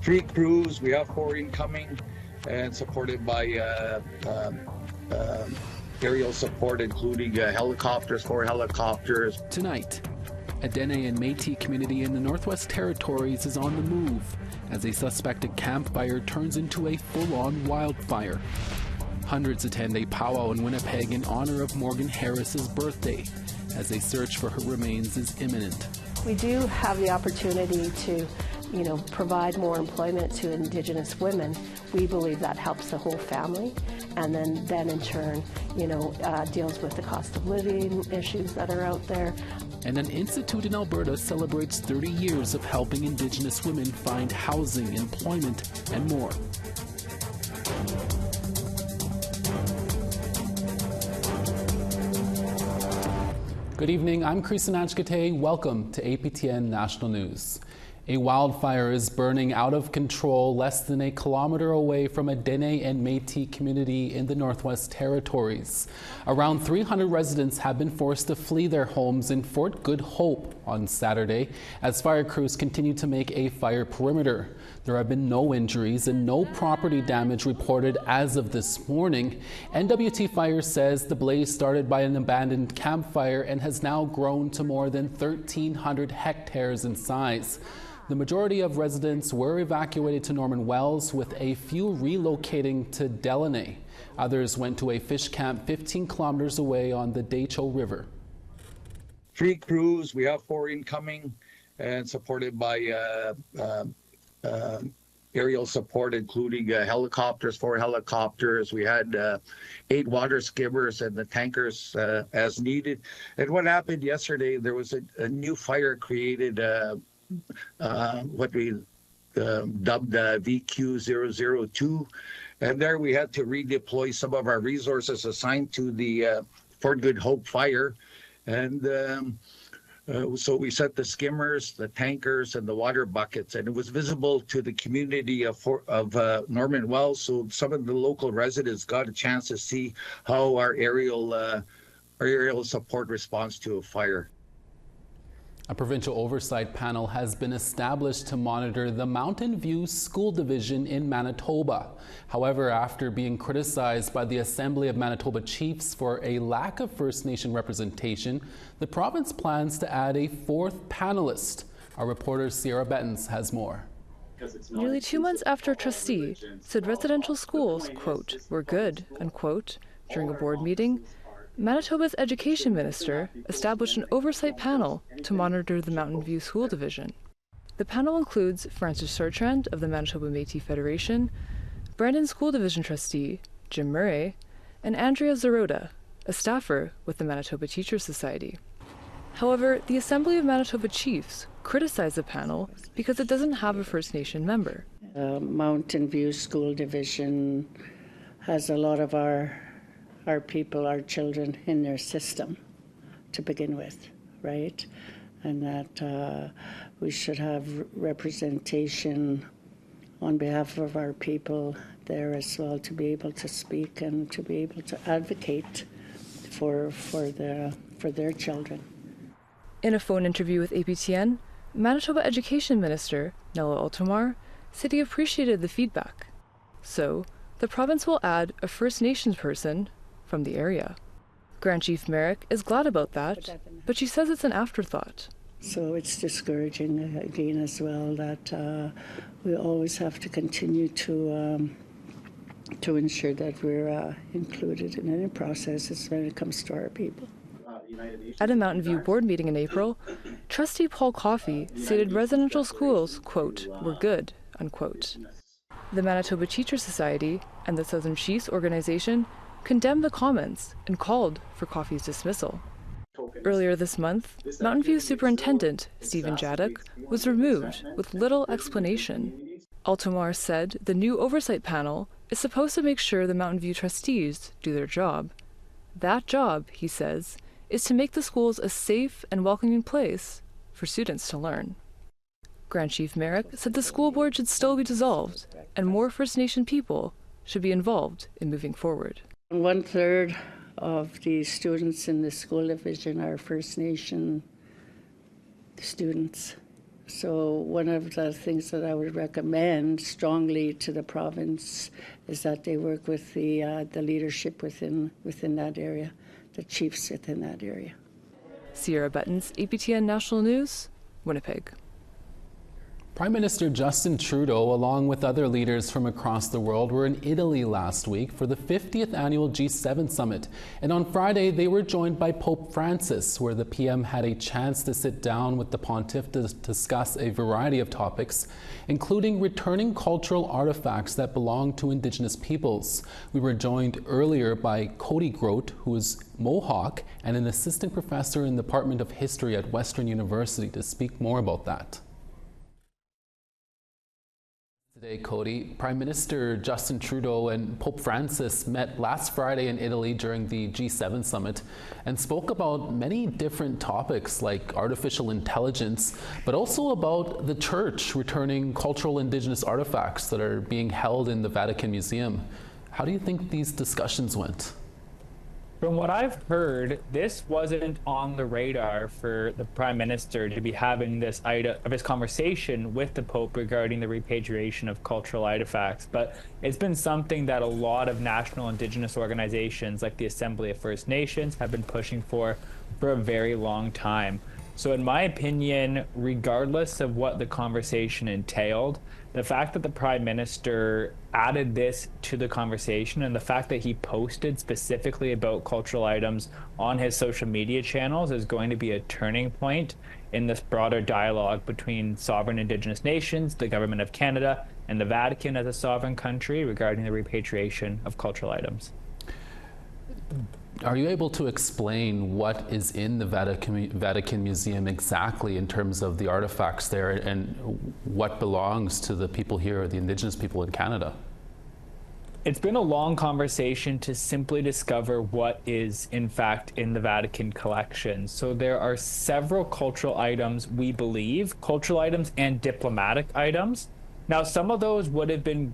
3 crews. We have 4 incoming and supported by aerial support, including helicopters, 4 helicopters. Tonight, a Dene and Métis community in the Northwest Territories is on the move as a suspected campfire turns into a full-on wildfire. Hundreds attend a powwow in Winnipeg in honor of Morgan Harris's birthday, as a search for her remains is imminent. We do have the opportunity to, provide more employment to Indigenous women. We believe that helps the whole family, and then in turn, deals with the cost of living issues that are out there. And an institute in Alberta celebrates 30 years of helping Indigenous women find housing, employment, and more. Good evening, I'm Chris Nanchkate. Welcome to APTN National News. A wildfire is burning out of control less than a kilometer away from a Dene and Métis community in the Northwest Territories. Around 300 residents have been forced to flee their homes in Fort Good Hope on Saturday as fire crews continue to make a fire perimeter. There have been no injuries and no property damage reported as of this morning. N.W.T. Fire says the blaze started by an abandoned campfire and has now grown to more than 1,300 hectares in size. The majority of residents were evacuated to Norman Wells, with a few relocating to Delaunay. Others went to a fish camp 15 kilometers away on the Decho River. 3 crews. We have 4 incoming and supported by aerial support, including helicopters, 4 helicopters. We had 8 water skimmers and the tankers as needed. And what happened yesterday, there was a new fire created, what we dubbed VQ002. And there we had to redeploy some of our resources assigned to the Fort Good Hope fire. And so we set the skimmers, the tankers, and the water buckets, and it was visible to the community of Norman Wells. So some of the local residents got a chance to see how our aerial support responds to a fire. A provincial oversight panel has been established to monitor the Mountain View School Division in Manitoba. However, after being criticized by the Assembly of Manitoba Chiefs for a lack of First Nation representation, the province plans to add a 4th panelist. Our reporter Sierra Bettens has more. Nearly 2 months after a trustee said residential schools, quote, were good, unquote, during a board meeting, Manitoba's education minister established an oversight panel to monitor the Mountain View School Division. The panel includes Francis Sartrand of the Manitoba Métis Federation, Brandon School Division trustee Jim Murray, and Andrea Zarota, a staffer with the Manitoba Teachers Society. However, the Assembly of Manitoba Chiefs criticized the panel because it doesn't have a First Nation member. Mountain View School Division has a lot of our people, our children in their system to begin with, right? And that we should have representation on behalf of our people there as well, to be able to speak and to be able to advocate for their children. In a phone interview with APTN, Manitoba Education Minister Nella Altomar said he appreciated the feedback. So, the province will add a First Nations person from the area. Grand Chief Merrick is glad about that, but she says it's an afterthought. So it's discouraging again as well that we always have to continue to ensure that we're included in any processes when it comes to our people. At a Mountain View board meeting in April, Trustee Paul Coffey stated residential schools, quote, were good, unquote. The Manitoba Teachers Society and the Southern Chiefs organization condemned the comments and called for Coffey's dismissal. Earlier this month, Mountain View Superintendent Stephen Jaddock was removed with little explanation. Altomar said the new oversight panel is supposed to make sure the Mountain View trustees do their job. That job, he says, is to make the schools a safe and welcoming place for students to learn. Grand Chief Merrick said the school board should still be dissolved and more First Nation people should be involved in moving forward. 1/3 of the students in the school division are First Nation students, So one of the things that I would recommend strongly to the province is that they work with the leadership within that area, the chiefs within that area. Sierra Buttons, APTN National News, Winnipeg. Prime Minister Justin Trudeau, along with other leaders from across the world, were in Italy last week for the 50th annual G7 summit. And on Friday, they were joined by Pope Francis, where the PM had a chance to sit down with the pontiff to discuss a variety of topics, including returning cultural artifacts that belong to Indigenous peoples. We were joined earlier by Cody Grote, who is Mohawk and an assistant professor in the Department of History at Western University, to speak more about that. Today, Cody, Prime Minister Justin Trudeau and Pope Francis met last Friday in Italy during the G7 summit and spoke about many different topics like artificial intelligence, but also about the church returning cultural Indigenous artifacts that are being held in the Vatican Museum. How do you think these discussions went? From what I've heard, this wasn't on the radar for the Prime Minister to be having this conversation with the Pope regarding the repatriation of cultural artifacts. But it's been something that a lot of national Indigenous organizations like the Assembly of First Nations have been pushing for a very long time. So in my opinion, regardless of what the conversation entailed, the fact that the Prime Minister added this to the conversation and the fact that he posted specifically about cultural items on his social media channels is going to be a turning point in this broader dialogue between sovereign Indigenous nations, the Government of Canada, and the Vatican as a sovereign country regarding the repatriation of cultural items. Are you able to explain what is in the Vatican Museum exactly in terms of the artifacts there and what belongs to the people here, the Indigenous people in Canada? It's been a long conversation to simply discover what is, in fact, in the Vatican collection. So there are several cultural items, we believe, cultural items and diplomatic items. Now, some of those would have been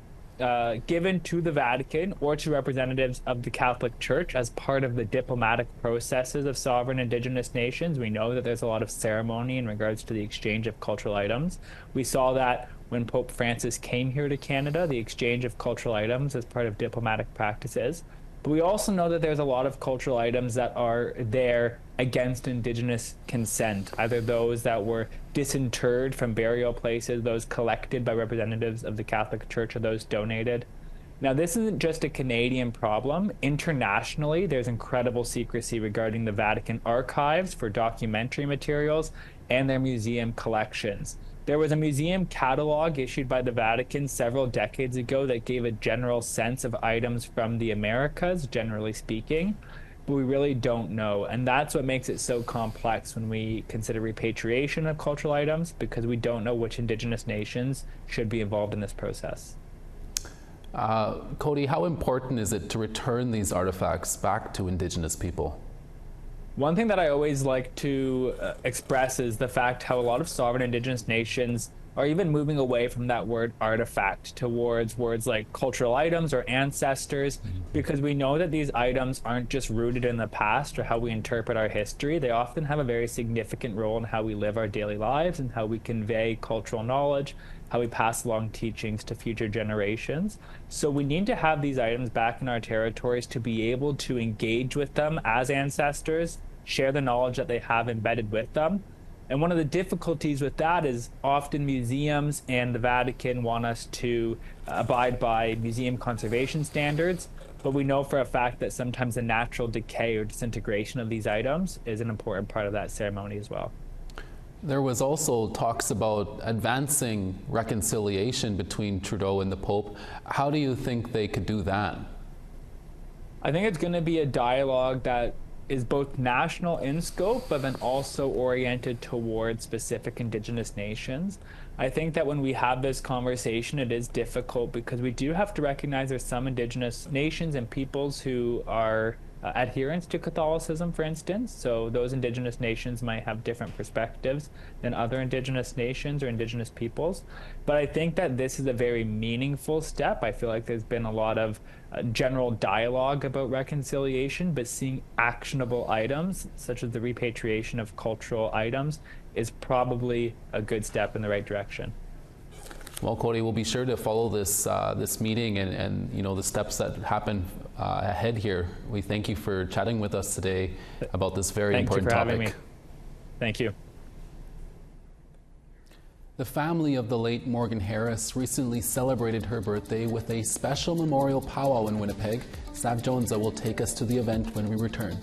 given to the Vatican or to representatives of the Catholic Church as part of the diplomatic processes of sovereign Indigenous nations. We know that there's a lot of ceremony in regards to the exchange of cultural items. We saw that when Pope Francis came here to Canada, the exchange of cultural items as part of diplomatic practices. But we also know that there's a lot of cultural items that are there against Indigenous consent, either those that were disinterred from burial places, those collected by representatives of the Catholic Church, or those donated. Now, this isn't just a Canadian problem. Internationally, there's incredible secrecy regarding the Vatican archives for documentary materials and their museum collections. There was a museum catalog issued by the Vatican several decades ago that gave a general sense of items from the Americas, generally speaking, but we really don't know. And that's what makes it so complex when we consider repatriation of cultural items, because we don't know which Indigenous nations should be involved in this process. Cody, how important is it to return these artifacts back to Indigenous people? One thing that I always like to express is the fact how a lot of sovereign Indigenous nations are even moving away from that word artifact towards words like cultural items or ancestors, because we know that these items aren't just rooted in the past or how we interpret our history. They often have a very significant role in how we live our daily lives and how we convey cultural knowledge, how we pass along teachings to future generations. So we need to have these items back in our territories to be able to engage with them as ancestors, share the knowledge that they have embedded with them. And one of the difficulties with that is often museums and the Vatican want us to abide by museum conservation standards, but we know for a fact that sometimes the natural decay or disintegration of these items is an important part of that ceremony as well. There was also talks about advancing reconciliation between Trudeau and the Pope. How do you think they could do that? I think it's going to be a dialogue that is both national in scope, but then also oriented towards specific Indigenous nations. I think that when we have this conversation, it is difficult because we do have to recognize there's some Indigenous nations and peoples who are adherents to Catholicism, for instance. So those Indigenous nations might have different perspectives than other Indigenous nations or Indigenous peoples. But I think that this is a very meaningful step. I feel like there's been a lot of general dialogue about reconciliation, but seeing actionable items, such as the repatriation of cultural items, is probably a good step in the right direction. Well, Cody, we'll be sure to follow this this meeting and the steps that happen ahead here. We thank you for chatting with us today about this very important topic. Thank you for having me. Thank you. The family of the late Morgan Harris recently celebrated her birthday with a special memorial powwow in Winnipeg. Sav Jonesa will take us to the event when we return.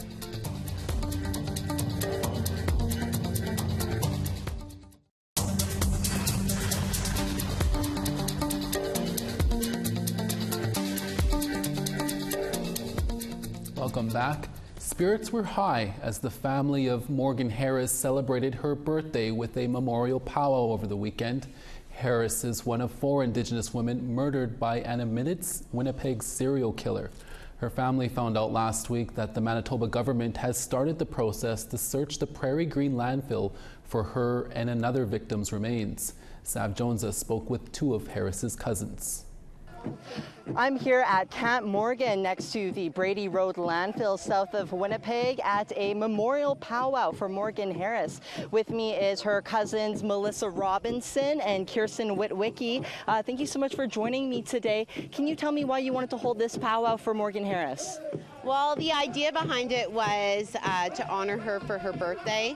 Welcome back. Spirits were high as the family of Morgan Harris celebrated her birthday with a memorial powwow over the weekend. Harris is one of 4 Indigenous women murdered by N.W.T, Winnipeg's serial killer. Her family found out last week that the Manitoba government has started the process to search the Prairie Green landfill for her and another victim's remains. Sav Jonesa spoke with 2 of Harris's cousins. I'm here at Camp Morgan next to the Brady Road landfill south of Winnipeg at a memorial powwow for Morgan Harris. With me is her cousins Melissa Robinson and Kirsten Witwicky. Thank you so much for joining me today. Can you tell me why you wanted to hold this powwow for Morgan Harris? Well, the idea behind it was to honor her for her birthday.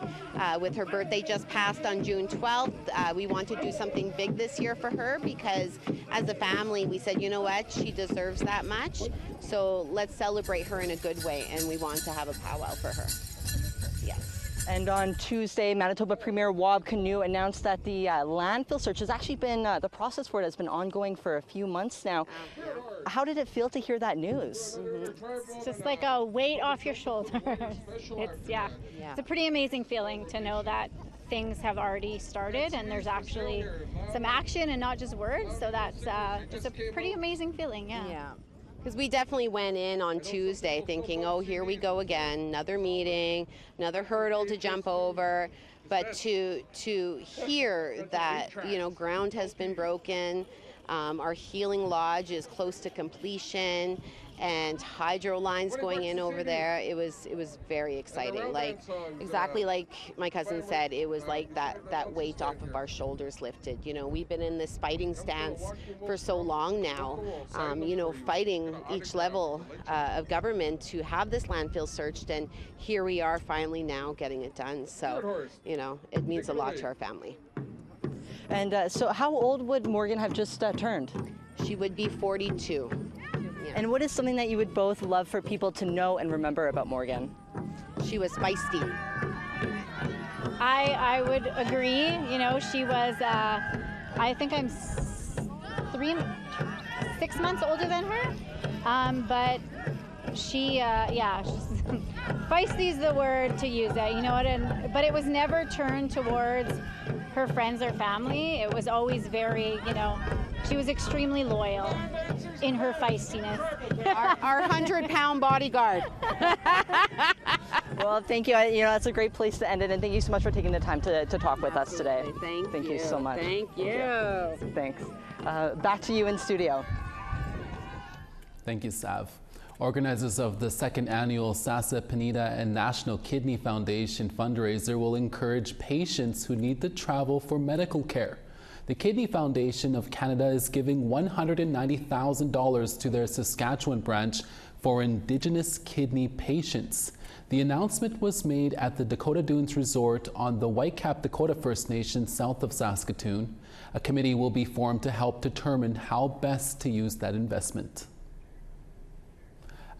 With her birthday just passed on June 12th, we want to do something big this year for her because as a family we said, you know what, she deserves that much. So let's celebrate her in a good way, and we want to have a powwow for her. Yes. And on Tuesday, Manitoba Premier Wab Kinew announced that the landfill search has actually been, the process for it has been ongoing for a few months now. How did it feel to hear that news? It's just like a weight off your shoulders. It's a pretty amazing feeling to know that things have already started and there's actually some action and not just words. So that's just a pretty amazing feeling, yeah. Because we definitely went in on Tuesday thinking, oh, here we go again, another meeting, another hurdle to jump over. But to hear that, ground has been broken, our healing lodge is close to completion, and hydro lines going in over there, it was very exciting. Like exactly like my cousin said, it was like that weight off of our shoulders lifted. We've been in this fighting stance for so long now, fighting each level of government to have this landfill searched, and here we are finally now getting it done. So, it means a lot to our family. And so how old would Morgan have just turned? She would be 42. And what is something that you would both love for people to know and remember about Morgan? She was feisty. I would agree. She was, I think I'm 6 months older than her. But she, feisty is the word to use that, but it was never turned towards her friends or family. It was always very, she was extremely loyal in her feistiness. Our 100-pound bodyguard. Well, thank you. That's a great place to end it, and thank you so much for taking the time to talk with us today. Thank you so much. Thank you. Thanks. Back to you in studio. Thank you, Sav. Organizers of the 2nd annual Sasa Penida and National Kidney Foundation fundraiser will encourage patients who need to travel for medical care. The Kidney Foundation of Canada is giving $190,000 to their Saskatchewan branch for Indigenous kidney patients. The announcement was made at the Dakota Dunes Resort on the Whitecap Dakota First Nation south of Saskatoon. A committee will be formed to help determine how best to use that investment.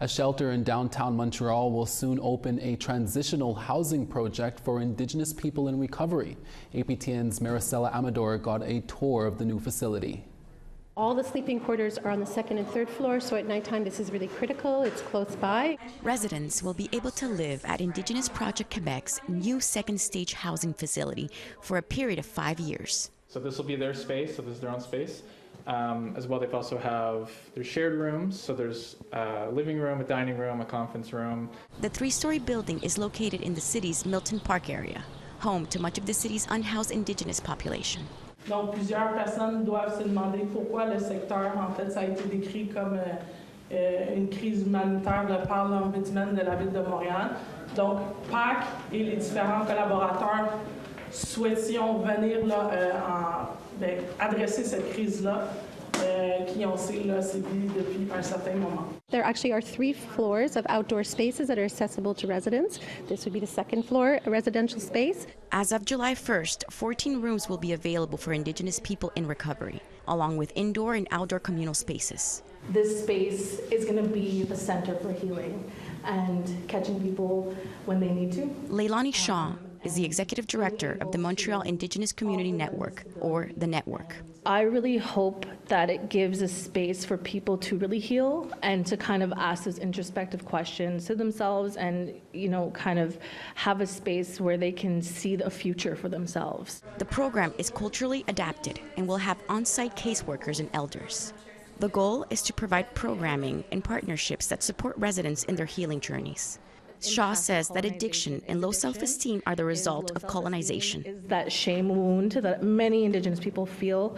A shelter in downtown Montreal will soon open a transitional housing project for Indigenous people in recovery. APTN's Maricela Amador got a tour of the new facility. All the sleeping quarters are on the 2nd and 3rd floor, so at nighttime this is really critical. It's close by. Residents will be able to live at Indigenous Project Quebec's new 2nd stage housing facility for a period of 5 years. So this will be their space, so this is their own space. As well, they've also have their shared rooms, so there's a living room, a dining room, a conference room. The 3-story building is located in the city's Milton Park area, home to much of the city's unhoused Indigenous population. Donc, plusieurs personnes doivent se demander pourquoi le secteur, en fait, ça a été décrit comme une crise humanitaire par l'Ombudsman de la ville de Montréal. Donc, PAC et les différents collaborateurs souhaitions venir là, adresser cette crise-là qui on sait là, sévit depuis un certain moment. There actually are 3 floors of outdoor spaces that are accessible to residents. This would be the second floor, a residential space. As of July 1st, 14 rooms will be available for Indigenous people in recovery, along with indoor and outdoor communal spaces. This space is going to be the center for healing and catching people when they need to. Leilani Shaw is the executive director of the Montreal Indigenous Community Network, or the Network. I really hope that it gives a space for people to really heal and to kind of ask those introspective questions to themselves and, you know, kind of have a space where they can see a future for themselves. The program is culturally adapted and will have on-site caseworkers and elders. The goal is to provide programming and partnerships that support residents in their healing journeys. Shaw says that addiction and low self-esteem are the result of colonization. Is that shame wound that many Indigenous people feel,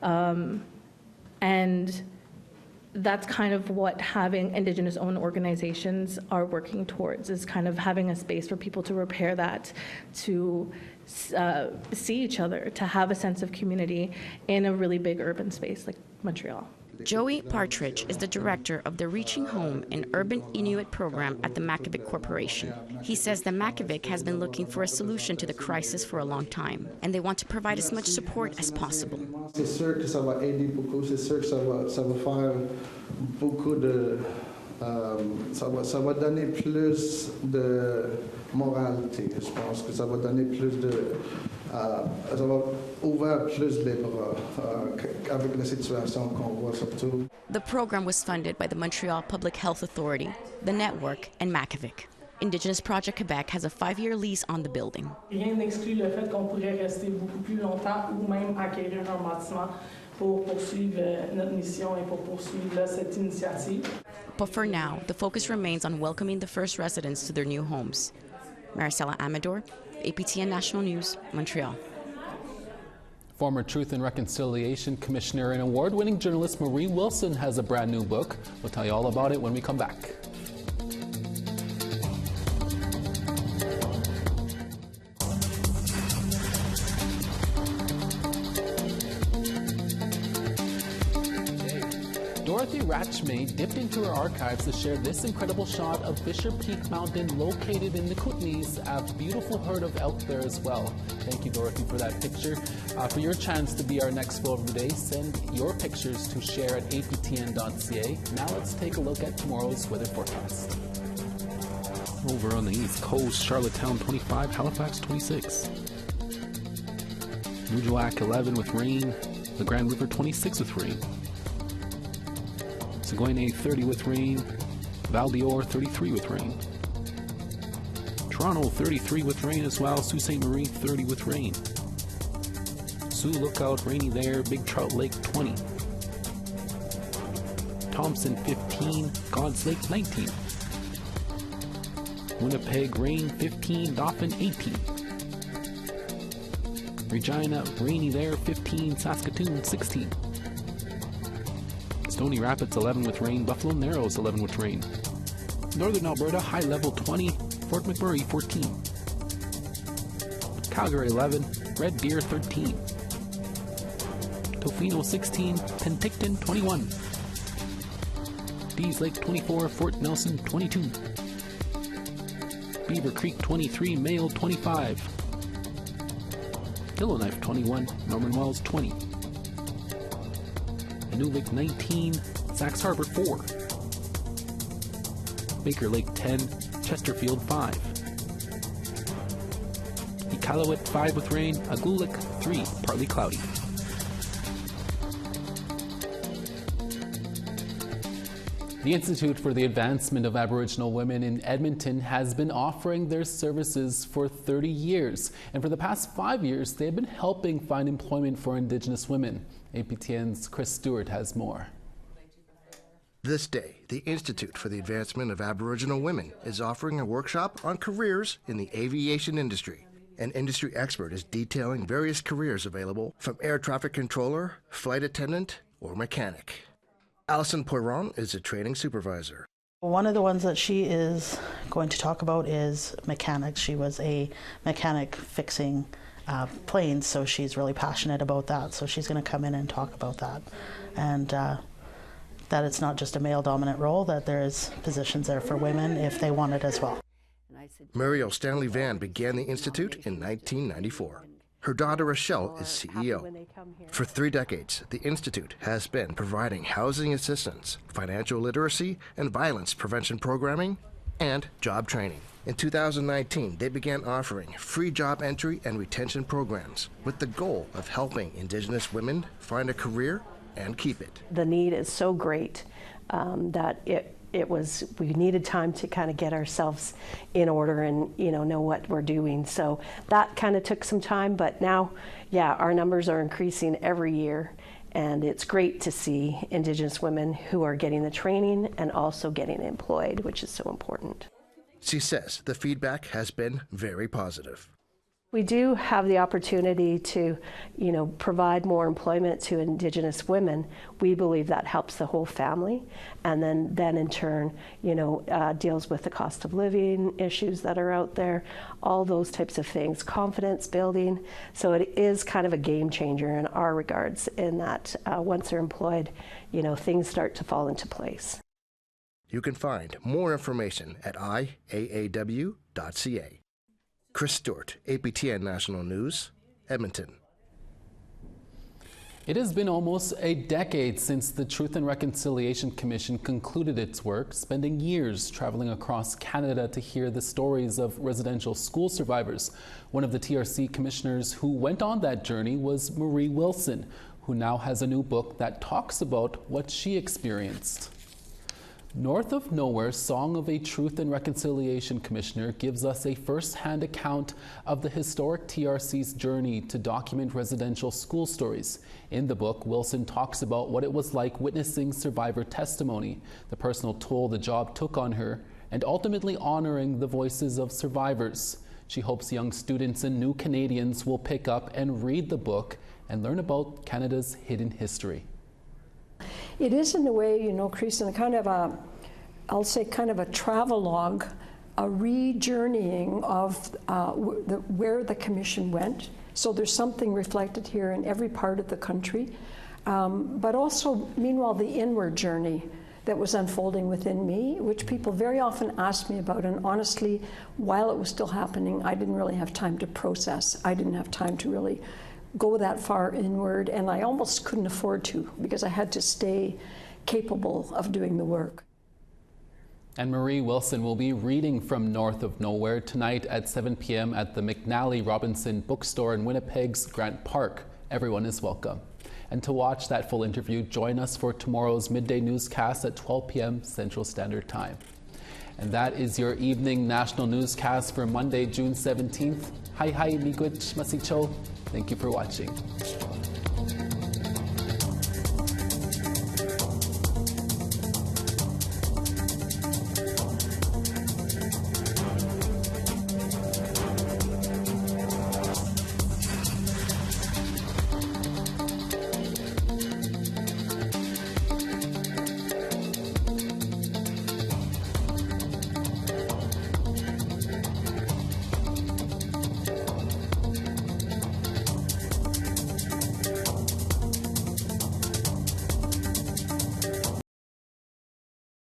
and that's kind of what having Indigenous-owned organizations are working towards, is kind of having a space for people to repair that, to see each other, to have a sense of community in a really big urban space like Montreal. Joey Partridge is the director of the Reaching Home, an urban Inuit program at the Makivik Corporation. He says the Makivik has been looking for a solution to the crisis for a long time, and they want to provide as much support as possible. C'est sûr que ça va aider beaucoup, c'est sûr que ça va faire beaucoup de... ça va donner plus de moralité, je pense que ça va donner plus de... ça va ouvrir plus les bras avec la situation qu'on voit surtout. The program was funded by the Montreal Public Health Authority, the Network, and Makivik. Indigenous Project Quebec has a 5-year lease on the building. Rien n'exclut le fait qu'on pourrait rester beaucoup plus longtemps ou même acquérir un bâtiment pour poursuivre notre mission et pour poursuivre cette initiative. But for now, the focus remains on welcoming the first residents to their new homes. Maricela Amador, APTN National News, Montreal. Former Truth and Reconciliation Commissioner and award-winning journalist Marie Wilson has a brand new book. We'll tell you all about it when we come back. Dorothy Ratchmay dipped into her archives to share this incredible shot of Fisher Peak Mountain located in the Kootenays, a beautiful herd of elk there as well. Thank you, Dorothy, for that picture. For your chance to be our next photo of the day, send your pictures to share at aptn.ca. Now let's take a look at tomorrow's weather forecast. Over on the East Coast, Charlottetown 25, Halifax 26. Nuujulak 11 with rain, the Grand River 26 with rain. Saguenay 30 with rain, Val-d'Or 33 with rain. Toronto 33 with rain as well, Sault Ste. Marie 30 with rain. Sioux Lookout rainy there, Big Trout Lake 20. Thompson 15, God's Lake 19. Winnipeg rain 15, Dauphin 18. Regina rainy there 15, Saskatoon 16. Stony Rapids 11 with rain, Buffalo Narrows 11 with rain. Northern Alberta high level 20, Fort McMurray 14. Calgary 11, Red Deer 13. Tofino 16, Penticton 21. Dees Lake 24, Fort Nelson 22. Beaver Creek 23, Mayo 25. Yellowknife 21, Norman Wells 20. Inuvik 19, Sax Harbor 4. Baker Lake 10, Chesterfield 5. Iqaluit 5 with rain, Agulik 3, partly cloudy. The Institute for the Advancement of Aboriginal Women in Edmonton has been offering their services for 30 years. And for the past 5 years, they've been helping find employment for Indigenous women. APTN's Chris Stewart has more. This day, the Institute for the Advancement of Aboriginal Women is offering a workshop on careers in the aviation industry. An industry expert is detailing various careers available, from air traffic controller, flight attendant, or mechanic. Alison Poiron is a training supervisor. One of the ones that she is going to talk about is mechanics. She was a mechanic fixing planes, so she's really passionate about that. So she's going to come in and talk about that, and that it's not just a male-dominant role, that there is positions there for women if they want it as well. Muriel Stanley Van began the Institute in 1994. Her daughter Rochelle is CEO. For 3 decades, the Institute has been providing housing assistance, financial literacy, and violence prevention programming, and job training. In 2019, they began offering free job entry and retention programs with the goal of helping Indigenous women find a career and keep it. The need is so great that we needed time to kind of get ourselves in order and know what we're doing. So that kind of took some time, but now, yeah, our numbers are increasing every year, and it's great to see Indigenous women who are getting the training and also getting employed, which is so important. She says the feedback has been very positive. We do have the opportunity to, provide more employment to Indigenous women. We believe that helps the whole family, and then in turn, deals with the cost of living issues that are out there, all those types of things, confidence building. So it is kind of a game changer in our regards in that once they're employed, things start to fall into place. You can find more information at iaaw.ca. Chris Stewart, APTN National News, Edmonton. It has been almost a decade since the Truth and Reconciliation Commission concluded its work, spending years traveling across Canada to hear the stories of residential school survivors. One of the TRC commissioners who went on that journey was Marie Wilson, who now has a new book that talks about what she experienced. North of Nowhere, Song of a Truth and Reconciliation Commissioner gives us a first-hand account of the historic TRC's journey to document residential school stories. In the book, Wilson talks about what it was like witnessing survivor testimony, the personal toll the job took on her, and ultimately honoring the voices of survivors. She hopes young students and new Canadians will pick up and read the book and learn about Canada's hidden history. It is, in a way, Kristen, kind of a travelogue, a re-journeying of where the commission went. So there's something reflected here in every part of the country, but also, meanwhile, the inward journey that was unfolding within me, which people very often ask me about. And honestly, while it was still happening, I didn't really have time to process. I didn't have time to really go that far inward, and I almost couldn't afford to because I had to stay capable of doing the work. And Marie Wilson will be reading from North of Nowhere tonight at 7 p.m. at the McNally Robinson Bookstore in Winnipeg's Grant Park. Everyone is welcome. And to watch that full interview, join us for tomorrow's midday newscast at 12 p.m. Central Standard Time. And that is your evening national newscast for Monday, June 17th. Hi, miigwech masicho. Thank you for watching.